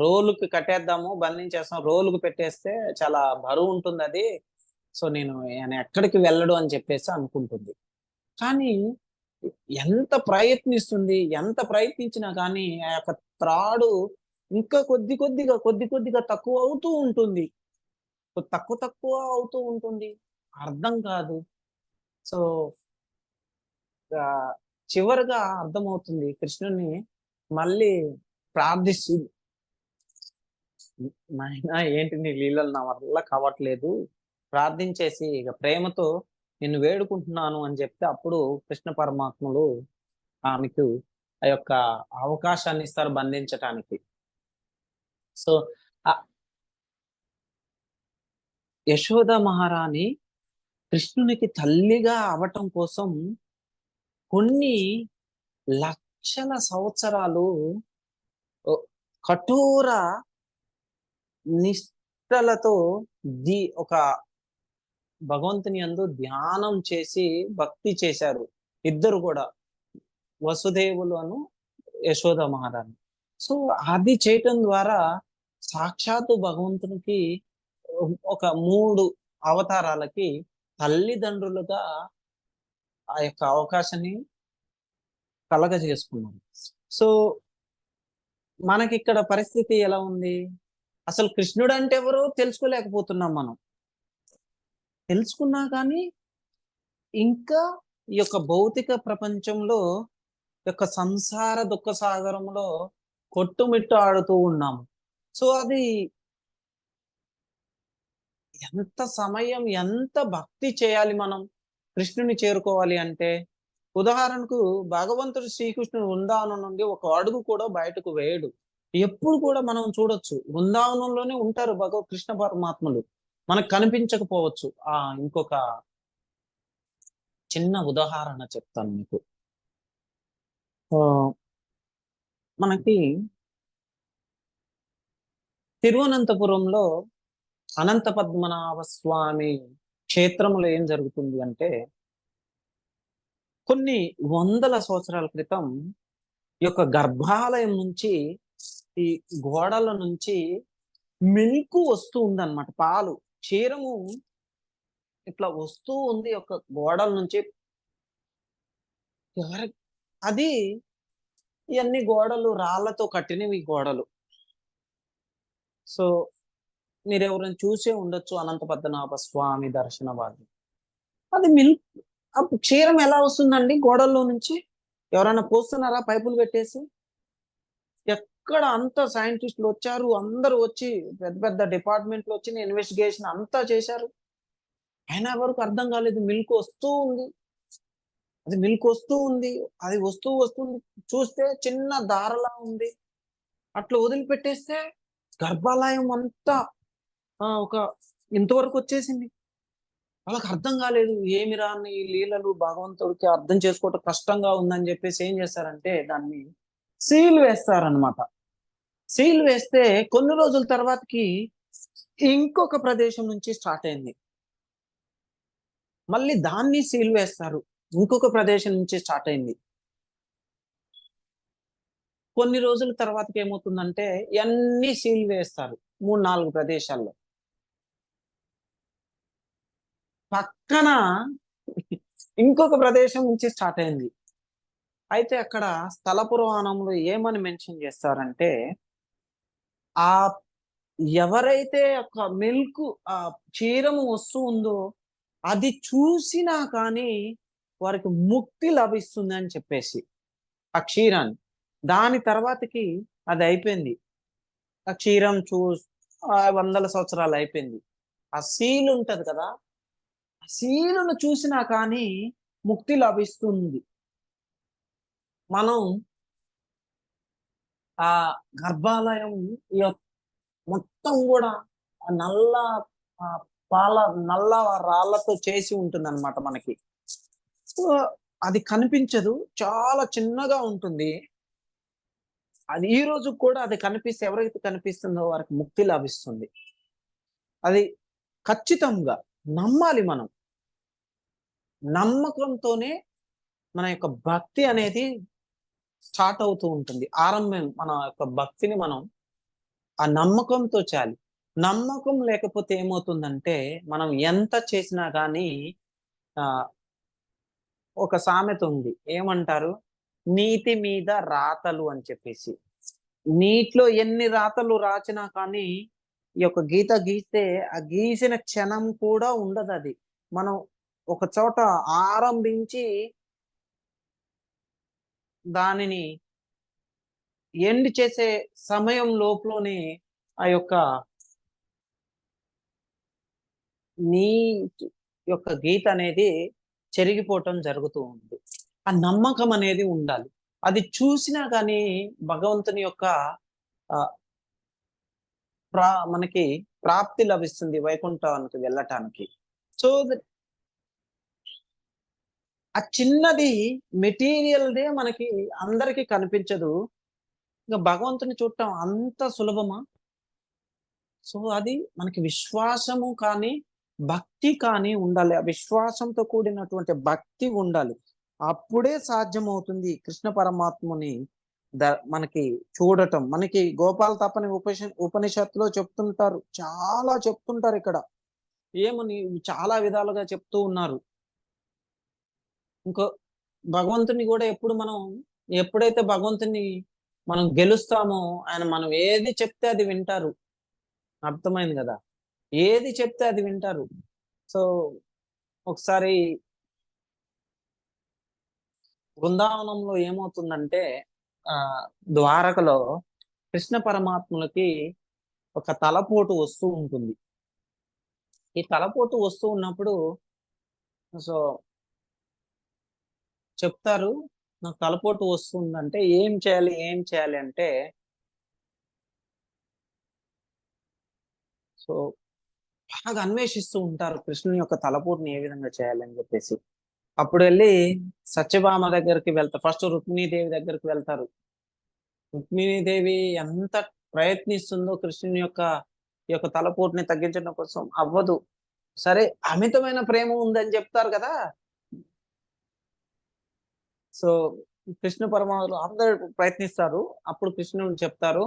రోలుకి కట్టేద్దాము, బంధించేస్తాం. రోలుకు పెట్టేస్తే చాలా బరువుంటుందది. సో, ఆయన ఎక్కడికి వెళ్ళడు అని చెప్పేసి అనుకుంటుంది. కానీ ఎంత ప్రయత్నిస్తుంది, ఎంత ప్రయత్నించినా కానీ ఆ యొక్క త్రాడు ఇంకా కొద్ది కొద్దిగా తక్కువవుతూ ఉంటుంది. తక్కువ అవుతూ ఉంటుంది. అర్థం కాదు. సో, ఆహ్, చివరగా అర్థమవుతుంది. కృష్ణుడిని మళ్ళీ ప్రార్థిస్తుంది. నాయనా ఏంటి నీ లీలలు నా వల్ల కావట్లేదు. ప్రార్థించేసి ఇక ప్రేమతో నిన్ను వేడుకుంటున్నాను అని చెప్తే అప్పుడు కృష్ణ పరమాత్ముడు ఆమెకు ఆ యొక్క అవకాశాన్ని ఇస్తారు బంధించటానికి. సో, ఆహ్, యశోద మహారాణి కృష్ణునికి తల్లిగా అవ్వటం కోసం కొన్ని లక్షల సంవత్సరాలు ఒ కఠోర నిష్టలతో ఒక భగవంతుని యందు ధ్యానం చేసి భక్తి చేశారు. ఇద్దరు కూడా వసుదేవులను, యశోద మహారాణి. సో, అది చేయటం ద్వారా సాక్షాత్తు భగవంతునికి ఒక 3 అవతారాలకి తల్లిదండ్రులుగా ఆ యొక్క అవకాశాన్ని కలగజేసుకున్నారు. సో, మనకిక్కడ పరిస్థితి ఎలా ఉంది? అసలు కృష్ణుడంటే ఎవరో తెలుసుకోలేకపోతున్నాం మనం. తెలుసుకున్నా కానీ ఇంకా ఈ యొక్క భౌతిక ప్రపంచంలో యొక్క సంసార దుఃఖ సాగరంలో కొట్టుమిట్టాడుతూ ఉన్నాము. సో, అది ఎంత సమయం, ఎంత భక్తి చేయాలి మనం కృష్ణుని చేరుకోవాలి అంటే? ఉదాహరణకు భగవంతుడు శ్రీకృష్ణుడు వృందావనం నుండి ఒక అడుగు కూడా బయటకు వేయడు. ఎప్పుడు కూడా మనం చూడొచ్చు. వృందావనంలోనే ఉంటారు కృష్ణ పరమాత్ములు. మనకు కనిపించకపోవచ్చు. ఇంకొక చిన్న ఉదాహరణ చెప్తాను మీకు. మనకి తిరువనంతపురంలో అనంత పద్మనాభ స్వామి క్షేత్రంలో ఏం జరుగుతుంది అంటే, కొన్ని వందల సంవత్సరాల క్రితం ఈ యొక్క గర్భాలయం నుంచి ఈ గోడల నుంచి మిల్క్ వస్తూ ఉందన్నమాట. పాలు క్షీరము ఇట్లా వస్తూ ఉంది ఒక గోడల నుంచి. అది ఇవన్నీ గోడలు రాళ్లతో కట్టినవి గోడలు. సో, మీరు ఎవరైనా చూసే ఉండొచ్చు అనంత పద్మనాభ స్వామి దర్శన భాగ్యం. అది మిల్క్. అప్పుడు క్షీరం ఎలా వస్తుందండి గోడల్లో నుంచి? ఎవరైనా పోస్తున్నారా పైపులు పెట్టేసి? ఎక్కడ అంత సైంటిస్టులు వచ్చారు, అందరూ వచ్చి పెద్ద పెద్ద డిపార్ట్మెంట్లు వచ్చి ఇన్వెస్టిగేషన్ అంతా చేశారు. అయినా వరకు అర్థం కాలేదు. మిల్క్ వస్తూ ఉంది. అది మిల్క్ వస్తూ ఉంది. అది వస్తుంది. చూస్తే చిన్న దారలా ఉంది. అట్లా వదిలిపెట్టేస్తే గర్భాలయం అంతా ఒక ఇంతవరకు వచ్చేసింది. వాళ్ళకి అర్థం కాలేదు. ఏమి రాని ఈ లీలలు భగవంతుడికి అర్థం చేసుకోవటం కష్టంగా ఉందని చెప్పేసి ఏం చేశారంటే దాన్ని సీల్ వేస్తారనమాట. సీల్ వేస్తే కొన్ని రోజుల తర్వాతకి ఇంకొక ప్రదేశం నుంచి స్టార్ట్ అయింది. మళ్ళీ దాన్ని సీల్ వేస్తారు. ఇంకొక ప్రదేశం నుంచి స్టార్ట్ అయింది. కొన్ని రోజుల తర్వాతకి ఏమవుతుందంటే ఇవన్నీ సీల్ వేస్తారు 3-4 ప్రదేశాల్లో. పక్కన ఇంకొక ప్రదేశం నుంచి స్టార్ట్ అయింది. అయితే అక్కడ స్థల పురాణంలో ఏమని మెన్షన్ చేస్తారంటే, ఆ ఎవరైతే ఒక మిల్క్ ఆ క్షీరము వస్తూ ఉందో అది చూసినా కానీ వారికి ముక్తి లభిస్తుంది అని చెప్పేసి ఆ క్షీరాన్ని. దాని తర్వాతకి అది అయిపోయింది. ఆ క్షీరం వందల సంవత్సరాలు అయిపోయింది. ఆ సీల్ ఉంటది కదా! ఆ సీలును చూసినా కానీ ముక్తి లభిస్తుంది. మనం ఆ గర్భాలయం మొత్తం కూడా ఆ నల్ల ఆ పాల నల్ల రాళ్ళతో చేసి ఉంటుందన్నమాట మనకి. సో, అది కనిపించదు. చాలా చిన్నగా ఉంటుంది. అది ఈ రోజు కూడా అది కనిపిస్తే ఎవరైతే కనిపిస్తుందో వారికి ముక్తి లభిస్తుంది. అది ఖచ్చితంగా నమ్మాలి మనం. నమ్మకంతోనే మన యొక్క భక్తి అనేది స్టార్ట్ అవుతూ ఉంటుంది. ఆరంభం మన యొక్క భక్తిని మనం ఆ నమ్మకంతో చేయాలి. నమ్మకం లేకపోతే ఏమవుతుందంటే, మనం ఎంత చేసినా గానీ ఆహ్, ఒక సామెత ఉంది. ఏమంటారు? నీతి మీద రాతలు అని చెప్పేసి. నీటిలో ఎన్ని రాతలు రాసినా కానీ, ఈ యొక్క గీత గీస్తే, ఆ గీసిన క్షణం కూడా ఉండదది. మనం ఒక చోట ఆరంభించి దానిని ఎండ్ చేసే సమయం లోపులోనే ఆ యొక్క నీ యొక్క గీత అనేది చెరిగిపోవటం జరుగుతూ ఉంది. ఆ నమ్మకం అనేది ఉండాలి. అది చూసినా గానీ భగవంతుని యొక్క ఆహ్, మనకి ప్రాప్తి లభిస్తుంది వైకుంఠానికి వెళ్ళటానికి. సో, ఆ చిన్నది మెటీరియల్‌దే మనకి అందరికి కనిపించదు. ఇంక భగవంతుని చూడటం అంత సులభమా? సో, అది మనకి విశ్వాసము కానీ, భక్తి కానీ ఉండాలి. ఆ విశ్వాసంతో కూడినటువంటి భక్తి ఉండాలి. అప్పుడే సాధ్యమవుతుంది కృష్ణ పరమాత్మని మనకి చూడటం. మనకి గోపాల తపని ఉపనిషత్తులో చెప్తుంటారు. చాలా చెప్తుంటారిక్కడ. ఏమని చాలా విధాలుగా చెప్తూ ఉన్నారు. ఇంకో భగవంతుని గూడా ఎప్పుడైతే భగవంతుని మనం గెలుస్తామో, ఆయన మనం ఏది చెప్తే అది వింటారు. అర్థమైంది గదా! ఏది చెప్తే అది వింటారు. సో, ఒకసారి బృందావనంలో ఏమవుతుందంటే ఆహ్, ద్వారకలో కృష్ణ పరమాత్ములకి ఒక తలపోటు వస్తూ ఉంటుంది. ఈ తలపోటు వస్తూ ఉన్నప్పుడు సో, చెప్తారు. నాకు తలపోటు వస్తుందంటే ఏం చేయాలి? ఏం చేయాలి? అంటే సో, బాగా అన్వేషిస్తూ ఉంటారు. కృష్ణుని యొక్క తలపోటుని ఏ విధంగా చేయాలని జెప్పేసి. అప్పుడెళ్ళి సత్యభామ దగ్గరికి ఫస్ట్ రుక్మిణీదేవి దగ్గరికి వెళ్తారు. రుక్మిణీదేవి ఎంత ప్రయత్నిస్తుందో కృష్ణుని ఈ యొక్క తలపోటుని తగ్గించడం కోసం అవ్వదు. సరే అమితమైన ప్రేమ ఉందని చెప్తారు కదా! సో, కృష్ణ పరమాత్ములు అందరూ ప్రయత్నిస్తారు. అప్పుడు కృష్ణుడు చెప్తారు,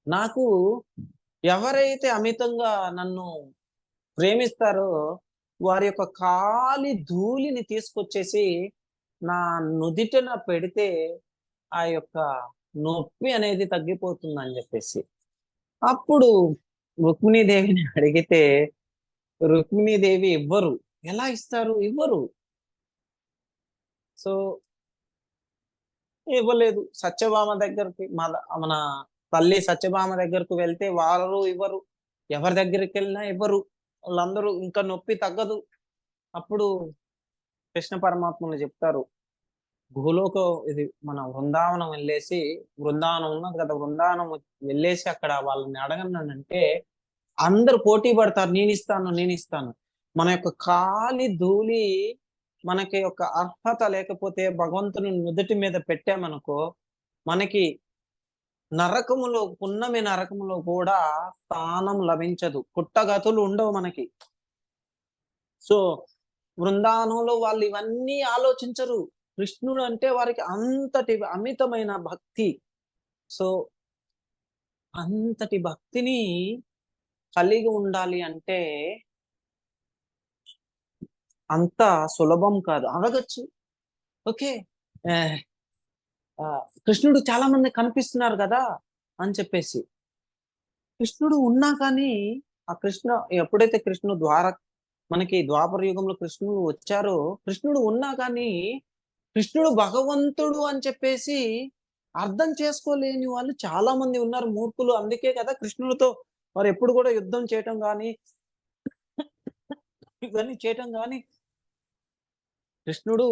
నాకు ఎవరైతే అమితంగా నన్ను ప్రేమిస్తారో వారి యొక్క కాలి ధూళిని తీసుకొచ్చేసి నా నుదిటన పెడితే ఆ యొక్క నొప్పి అనేది తగ్గిపోతుందని చెప్పేసి. అప్పుడు రుక్మిణీదేవిని అడిగితే రుక్మిణీదేవి ఇవ్వరు. ఎలా ఇస్తారు? ఇవ్వరు. సో, ఇవ్వలేదు. సత్యభామ దగ్గరికి మన తల్లి సత్యభామ దగ్గరకు వెళ్తే వారు ఇవ్వరు. ఎవరి దగ్గరికెళ్ళినా ఇవ్వరు. వాళ్ళందరూ ఇంకా నొప్పి తగ్గదు. అప్పుడు కృష్ణ పరమాత్ములు చెప్తారు. ఇది మన బృందావనం బృందావనం ఉన్నది కదా! బృందావనం వెళ్ళేసి అక్కడ వాళ్ళని అడగండనంటే అందరూ పోటీ పడతారు. నేనిస్తాను, నేనిస్తాను. మన యొక్క కాలి ధూళి మనకి ఒక అర్హత లేకపోతే భగవంతుని నుదుటి మీద పెట్టామనుకో, మనకి పున్నమి నరకములో కూడా స్థానం లభించదు. పుట్టగతులు ఉండవు మనకి. సో, బృందావనంలో వాళ్ళు ఇవన్నీ ఆలోచించరు. కృష్ణుడు అంటే వారికి అంతటి అమితమైన భక్తి. సో, అంతటి భక్తిని కలిగి ఉండాలి అంటే అంత సులభం కాదు. అడగొచ్చు. ఓకే. ఆ, ఆ, కృష్ణుడు చాలా మంది కనిపిస్తున్నారు కదా అని చెప్పేసి. కృష్ణుడు ఉన్నా కానీ ఆ ఎప్పుడైతే కృష్ణుడు మనకి ద్వాపర యుగంలో కృష్ణుడు వచ్చారో, కృష్ణుడు ఉన్నా కానీ కృష్ణుడు భగవంతుడు అని చెప్పేసి అర్థం చేసుకోలేని వాళ్ళు చాలా మంది ఉన్నారు, మూర్ఖులు. అందుకే కదా కృష్ణుడితో వారు ఎప్పుడు కూడా యుద్ధం చేయటం కానీ ఇవన్నీ చేయటం కానీ, కృష్ణుడు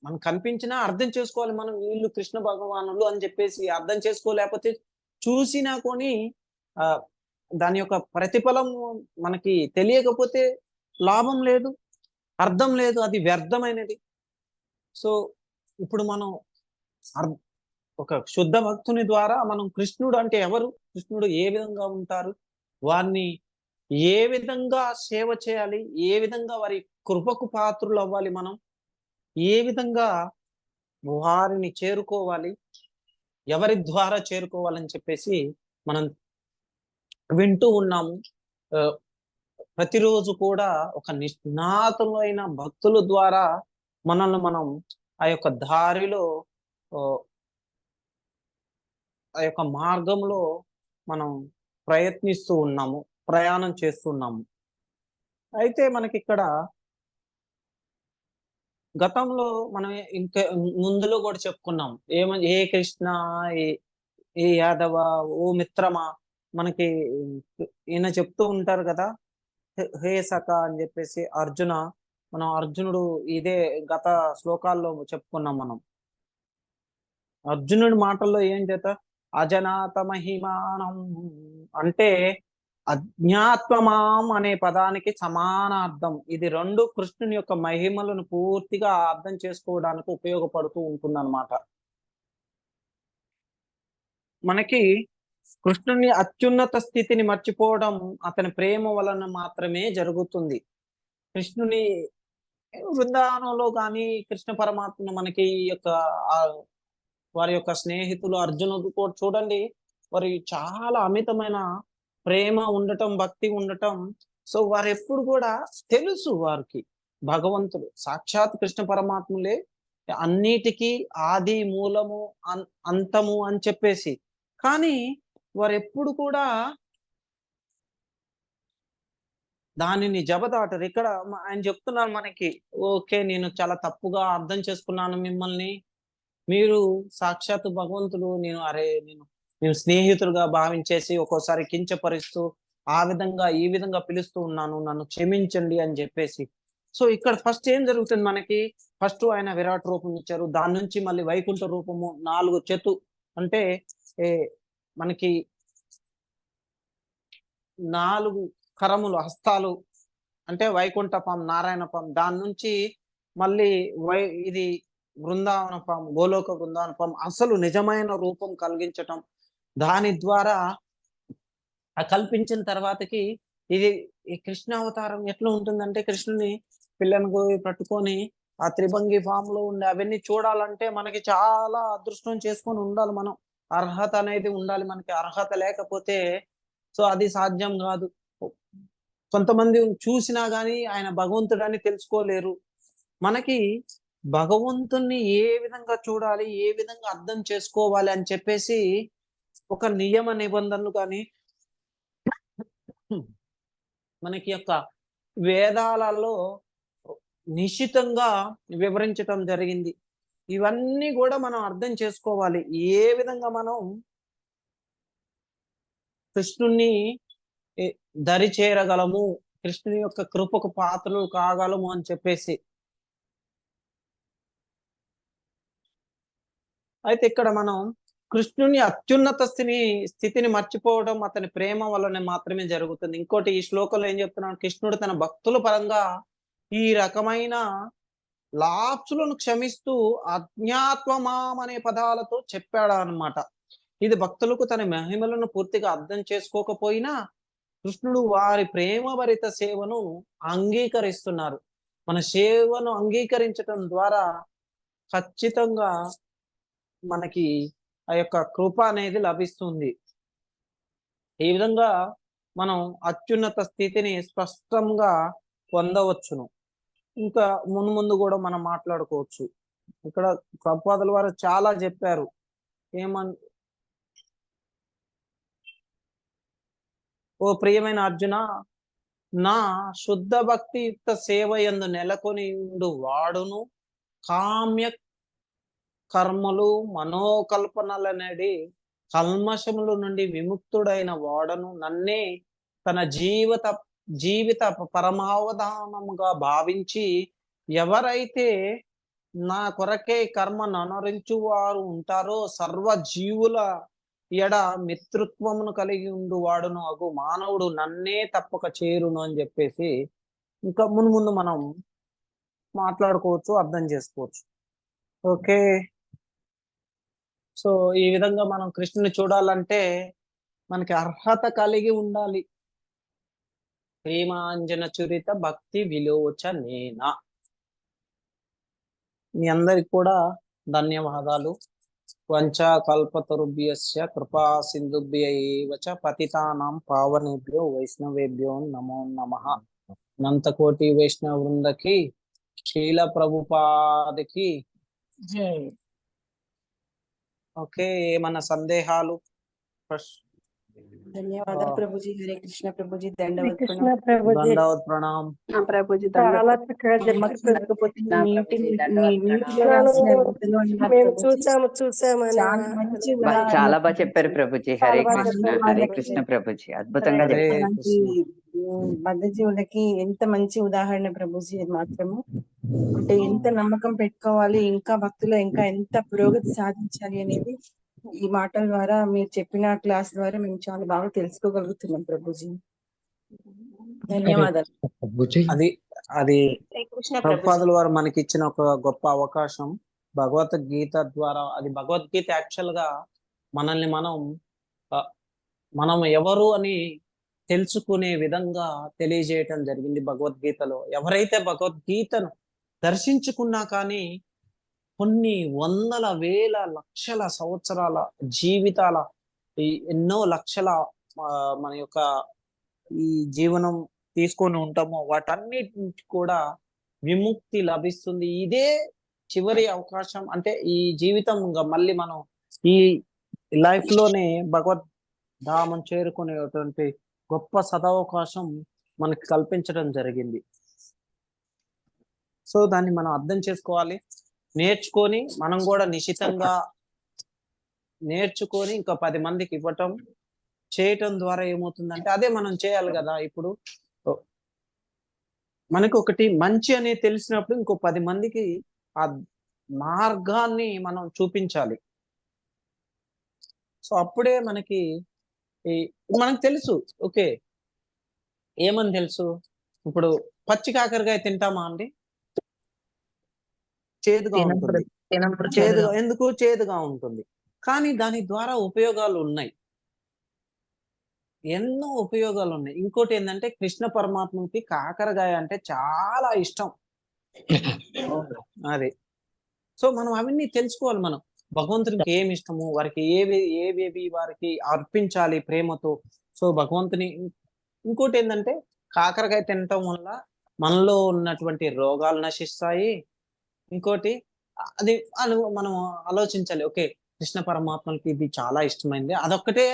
మనకు కనిపించినా అర్థం చేసుకోవాలి మనం, వీళ్ళు కృష్ణ భగవానులు అని చెప్పేసి అర్థం చేసుకోలేకపోతే చూసినా కొని ఆ దాని యొక్క ప్రతిఫలం మనకి తెలియకపోతే లాభం లేదు, అర్థం లేదు, అది వ్యర్థమైనది. సో ఇప్పుడు మనం ఒక శుద్ధ భక్తుని ద్వారా మనం కృష్ణుడు అంటే ఎవరు, కృష్ణుడు ఏ విధంగా ఉంటారు, వారిని ఏ విధంగా సేవ చేయాలి, ఏ విధంగా వారి కృపకు పాత్రులు అవ్వాలి, మనం ఏ విధంగా వారిని చేరుకోవాలి, ఎవరి ద్వారా చేరుకోవాలని చెప్పేసి మనం వింటూ ఉన్నాము. ప్రతిరోజు కూడా ఒక నిష్ణాతులైన భక్తుల ద్వారా మనల్ని మనం ఆ యొక్క దారిలో, ఆ యొక్క మార్గంలో మనం ప్రయత్నిస్తూ ఉన్నాము, ప్రయాణం చేస్తున్నాము. అయితే మనకి ఇక్కడ గతంలో మనం ఇంకా ముందులో కూడా చెప్పుకున్నాం, ఏమని, ఏ కృష్ణ, ఏ యాదవ, ఓ మిత్రమా, మనకి ఈయన చెప్తూ ఉంటారు కదా, హే సఖ అని చెప్పేసి అర్జున. మనం అర్జునుడు ఇదే గత శ్లోకాల్లో చెప్పుకున్నాం మనం. అర్జునుడి మాటల్లో ఏం చేత, అజనాత మహిమానం అంటే అజ్ఞాత్వమాం అనే పదానికి సమానార్థం. ఇది రెండు కృష్ణుని యొక్క మహిమలను పూర్తిగా అర్థం చేసుకోవడానికి ఉపయోగపడుతూ ఉంటుంది అన్నమాట. మనకి కృష్ణుని అత్యున్నత స్థితిని మర్చిపోవడం అతని ప్రేమ వలన మాత్రమే జరుగుతుంది. కృష్ణుని బృందావనంలో కానీ కృష్ణ పరమాత్మ మనకి యొక్క వారి యొక్క స్నేహితులు అర్జునుడు కూడా చూడండి, వారి చాలా అమితమైన ప్రేమ ఉండటం, భక్తి ఉండటం. సో వారు ఎప్పుడు కూడా తెలుసు వారికి భగవంతుడు సాక్షాత్ కృష్ణ పరమాత్ములే అన్నిటికీ ఆది మూలము అంతము అని చెప్పేసి. కానీ వారు ఎప్పుడు కూడా దానిని జబదాటరు. ఇక్కడ ఆయన చెప్తున్నారు మనకి, ఓకే నేను చాలా తప్పుగా అర్థం చేసుకున్నాను మిమ్మల్ని, మీరు సాక్షాత్ భగవంతుడు, నేను స్నేహితులుగా భావించేసి ఒక్కోసారి కించపరుస్తూ ఆ విధంగా ఈ విధంగా పిలుస్తూ ఉన్నాను, నన్ను క్షమించండి అని చెప్పేసి. సో ఇక్కడ ఫస్ట్ ఏం జరుగుతుంది మనకి, ఫస్ట్ ఆయన విరాట్ రూపం ఇచ్చారు, దాని నుంచి మళ్ళీ వైకుంఠ రూపము, 4 అంటే మనకి 4 కరములు, హస్తాలు అంటే వైకుంఠపం, నారాయణపం, దాని నుంచి మళ్ళీ ఇది బృందావనపం, గోలోక బృందావనపం, అసలు నిజమైన రూపం కలిగించటం. దాని ద్వారా కల్పించిన తర్వాతకి ఇది ఈ కృష్ణ అవతారం ఎట్లా ఉంటుందంటే, కృష్ణుని పిల్లను పట్టుకొని ఆ త్రిభంగి ఫామ్ లో ఉండే అవన్నీ చూడాలంటే మనకి చాలా అదృష్టం చేసుకొని ఉండాలి మనం, అర్హత అనేది ఉండాలి మనకి. అర్హత లేకపోతే సో అది సాధ్యం కాదు. కొంతమంది చూసినా గానీ ఆయన భగవంతుడని తెలుసుకోలేరు. మనకి భగవంతుణ్ణి ఏ విధంగా చూడాలి, ఏ విధంగా అర్థం చేసుకోవాలి అని చెప్పేసి ఒక నియమ నిబంధనలు కానీ మనకి యొక్క వేదాలలో నిశ్చితంగా వివరించటం జరిగింది. ఇవన్నీ కూడా మనం అర్థం చేసుకోవాలి, ఏ విధంగా మనం కృష్ణుణ్ణి దరి చేరగలము, కృష్ణుని యొక్క కృపకు పాత్రలు కాగలము అని చెప్పేసి. అయితే ఇక్కడ మనం కృష్ణుని అత్యున్నత స్థితిని మర్చిపోవడం అతని ప్రేమ వల్లనే మాత్రమే జరుగుతుంది. ఇంకోటి ఈ శ్లోకంలో ఏం చెప్తున్నాడు, కృష్ణుడు తన భక్తుల పరంగా ఈ రకమైన లాప్సులను క్షమిస్తూ అజ్ఞాత్వమాం అనే పదాలతో చెప్పాడు అన్నమాట. ఇది భక్తులకు తన మహిమలను పూర్తిగా అర్థం చేసుకోకపోయినా కృష్ణుడు వారి ప్రేమభరిత సేవను అంగీకరిస్తున్నారు. మన సేవను అంగీకరించటం ద్వారా ఖచ్చితంగా మనకి ఆ యొక్క కృప అనేది లభిస్తుంది. ఈ విధంగా మనం అత్యున్నత స్థితిని స్పష్టంగా పొందవచ్చును. ఇంకా ముందు కూడా మనం మాట్లాడుకోవచ్చు. ఇక్కడ ప్రభుపాదుల వారు చాలా చెప్పారు. ఏమన్ ఓ ప్రియమైన అర్జున, నా శుద్ధ భక్తియుక్త సేవ యందు నెలకొని ఉండు వాడును కామ్య కర్మలు మనోకల్పనలనేది కల్మషముల నుండి విముక్తుడైన వాడను నన్నే తన జీవిత పరమావధానముగా భావించి ఎవరైతే నా కొరకే కర్మను అనుసరించు వారు ఉంటారో సర్వ జీవుల ఎడ మిత్రుత్వమును కలిగి ఉండు వాడును అగు మానవుడు నన్నే తప్పక చేరును అని చెప్పేసి ఇంకా ముందు మనం మాట్లాడుకోవచ్చు, అర్థం చేసుకోవచ్చు. ఓకే, సో ఈ విధంగా మనం కృష్ణుని చూడాలంటే మనకి అర్హత కలిగి ఉండాలి. ప్రేమాంజన చురిత భక్తి విలోచనేనా. మీ అందరికి కూడా ధన్యవాదాలు. వంచా కల్పతరుభ్యస్య కృపా సింధుభ్య ఏవ చ పతితానాం పావనేభ్యో వైష్ణవేభ్యో నమో నమః. అనంతకోటి వైష్ణవ వృందకి, శ్రీల ప్రభుపాదకి జై. ఓకే, ఏమన్నా సందేహాలు? ధన్యవాదాలు ప్రభుజీ. హరే కృష్ణ ప్రభుజీ. దండవత్ కృష్ణ ప్రభుజీ. దండవత్ ప్రణామ్. ప్రభుజీ. చాలా చక్కగా చెప్పారు. మేము చూసాము చాలా బాగా చెప్పారు ప్రభుజీ. హరే చాలా బాగా కృష్ణ. చెప్పారు. హరే కృష్ణ ప్రభుజీ. అద్భుతంగా హరే చెప్పారు. కృష్ణ. బద్ధజీవులకి ఎంత మంచి ఉదాహరణ ప్రభుజీ. అది మాత్రము అంటే ఎంత నమ్మకం పెట్టుకోవాలి, ఇంకా భక్తులు ఇంకా ఎంత పురోగతి సాధించాలి అనేది ఈ మాటల ద్వారా, మీరు చెప్పిన క్లాస్ ద్వారా మేము చాలా బాగా తెలుసుకోగలుగుతున్నాం ప్రభుజీ. ధన్యవాదాలు. అది అది ప్రభుపాదుల వారు మనకి ఇచ్చిన ఒక గొప్ప అవకాశం. భగవద్గీత ద్వారా, అది భగవద్గీత యాక్చువల్ గా మనల్ని మనం ఎవరు అని తెలుసుకునే విధంగా తెలియజేయటం జరిగింది భగవద్గీతలో. ఎవరైతే భగవద్గీతను దర్శించుకున్నా కానీ కొన్ని వందల వేల లక్షల సంవత్సరాల జీవితాల ఎన్నో లక్షల మన యొక్క ఈ జీవనం తీసుకొని ఉంటామో వాటన్నిటి కూడా విముక్తి లభిస్తుంది. ఇదే చివరి అవకాశం. అంటే ఈ జీవితం మళ్ళీ మనం ఈ లైఫ్ లోనే భగవద్ ధామం చేరుకునేటువంటి గొప్ప సదవకాశం మనకి కల్పించడం జరిగింది. సో దాన్ని మనం అర్థం చేసుకోవాలి, నేర్చుకొని మనం కూడా నిశితంగా నేర్చుకొని ఇంకా 10 మందికి ఇవ్వటం చేయటం ద్వారా ఏమవుతుందంటే అదే మనం చేయాలి కదా. ఇప్పుడు మనకి ఒకటి మంచి అనేది తెలిసినప్పుడు ఇంకో 10 మందికి ఆ మార్గాన్ని మనం చూపించాలి. సో అప్పుడే మనకి తెలుసు. ఓకే, ఏమని తెలుసు? ఇప్పుడు పచ్చి కాకరకాయ తింటామా అండి? చేదుగా ఉంటుంది. ఎందుకు చేదుగా ఉంటుంది? కానీ దాని ద్వారా ఉపయోగాలు ఉన్నాయి, ఎన్నో ఉపయోగాలు ఉన్నాయి. ఇంకోటి ఏంటంటే కృష్ణ పరమాత్మకి కాకరకాయ అంటే చాలా ఇష్టం. అది సో మనం అవన్నీ తెలుసుకోవాలి. మనం భగవంతునికి ఏమి ఇష్టము, వారికి ఏవేవి వారికి అర్పించాలి ప్రేమతో. సో భగవంతుని ఇంకోటి ఏంటంటే కాకరకాయ తినటం వల్ల మనలో ఉన్నటువంటి రోగాలు నశిస్తాయి. ఇంకోటి అది మనం ఆలోచించాలి. ఓకే, కృష్ణ పరమాత్మకి ఇది చాలా ఇష్టమైంది, అదొక్కటే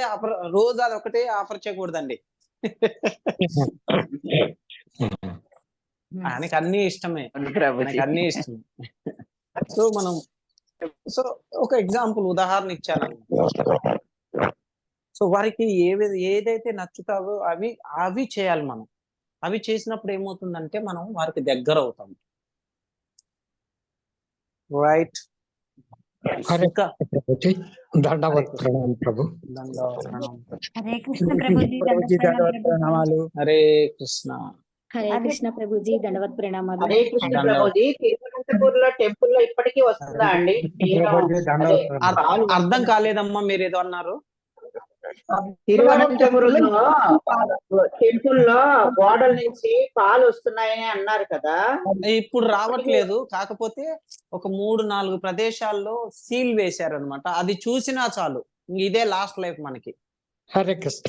రోజు అదొక్కటే ఆఫర్ చేయకూడదండి. ఆయనకి అన్ని ఇష్టమే, ఆయనకి అన్ని ఇష్టమే. సో ఒక ఎగ్జాంపుల్ ఉదాహరణ ఇచ్చాను. సో వారికి ఏదైతే నచ్చుతావో అవి చేయాలి మనం. అవి చేసినప్పుడు ఏమవుతుందంటే మనం వారికి దగ్గర అవుతాం. రైట్. దండవత్ ప్రణామం ప్రభు. హరే కృష్ణ ప్రభుజీ. ప్రణామాలు. హరే కృష్ణ. హరే కృష్ణ ప్రభుజీ. దండవత్ ప్రణామాలు. హరే కృష్ణ ప్రభుజీ. తిరువనంతపూర్ లో టెంపుల్ లో ఇప్పటికీ వస్తుందా అండి? అర్థం కాలేదమ్మా, మీరు ఏదో అన్నారు. తిరువనంతపురం లో టెంపుల్ లో గోడల నుంచి పాలు వస్తున్నాయని అన్నారు కదా. ఇప్పుడు రావట్లేదు, కాకపోతే ఒక 3-4 ప్రదేశాల్లో సీల్ వేశారనమాట. అది చూసినా చాలు, ఇదే లాస్ట్ లైఫ్ మనకి. హరే కృష్ణ.